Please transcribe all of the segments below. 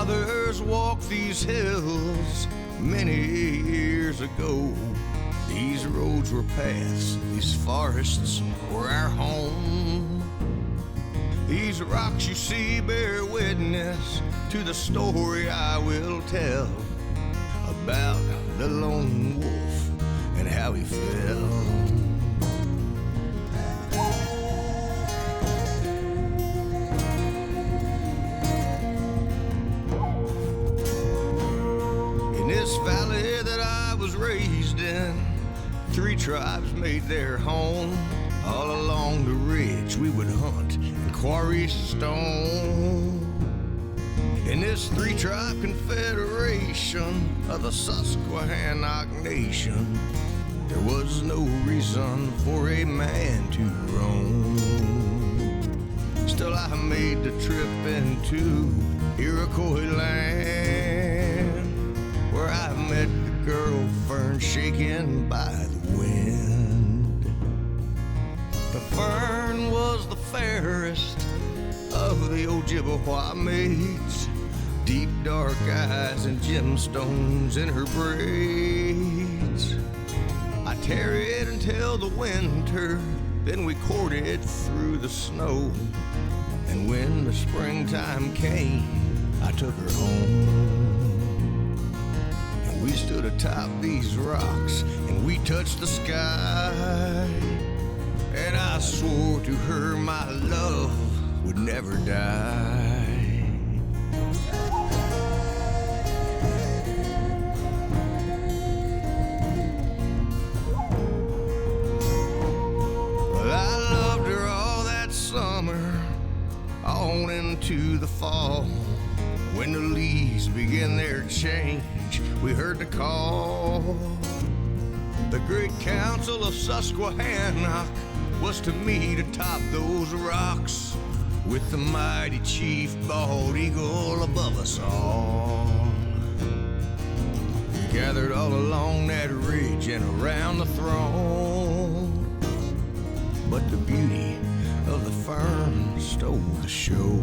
fathers walked these hills many years ago. These roads were paths, these forests were our home. These rocks you see bear witness to the story I will tell about the lone wolf and how he fell. In this valley that I was raised in, 3 tribes made their home. All along the ridge we would hunt and quarry stone. In this 3-tribe confederation of the Susquehannock Nation, there was no reason for a man to roam. Still I made the trip into Iroquois land, where I met the girl fern shaken by the wind. The fern was the fairest of the Ojibwa maids, deep dark eyes and gemstones in her braids. I tarried until the winter, then we courted through the snow. And when the springtime came, I took her home. And we stood atop these rocks, and we touched the sky. And I swore to her my love would never die. Well, I loved her all that summer, on into the fall. When the leaves began their change, we heard the call. The great council of Susquehannock was to meet atop those rocks, with the mighty chief bald eagle above us all. We gathered all along that ridge and around the throne, but the beauty of the fern stole the show.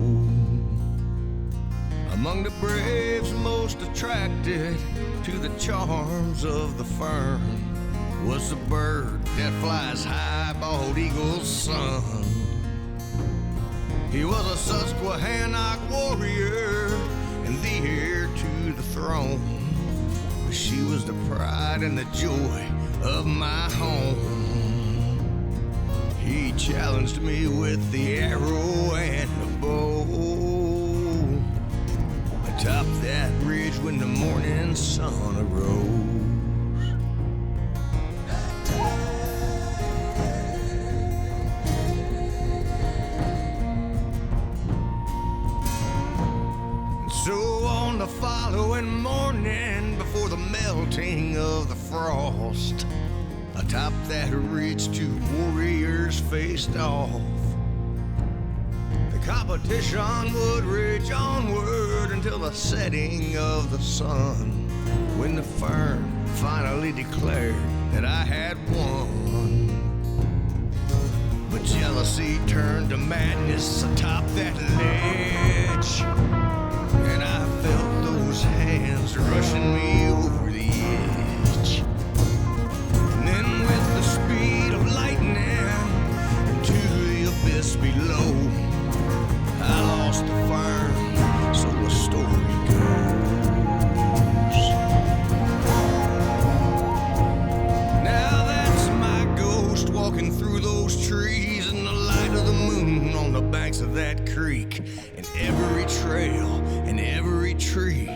Among the braves most attracted to the charms of the fern was the bird that flies high, bald eagle's son. He was a Susquehannock warrior and the heir to the throne. She was the pride and the joy of my home. He challenged me with the arrow and the bow atop that ridge when the morning sun arose. So on the following morning, before the melting of the frost, atop that ridge 2 warriors faced off. The competition would rage onward until the setting of the sun, when the fern finally declared that I had won. But jealousy turned to madness atop that ledge, and I felt those hands rushing me over the edge. And then with the speed of lightning into the abyss below, I lost the fern, so the story goes. Now that's my ghost walking through those trees in the light of the moon on the banks of that creek. And every trail and every tree,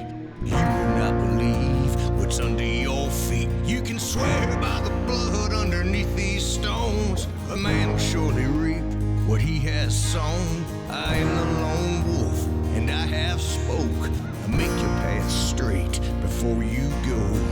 you will not believe what's under your feet. You can swear by the blood underneath these stones, a man will surely reap what he has sown. I am the lone wolf, and I have spoke. I make your path straight before you go.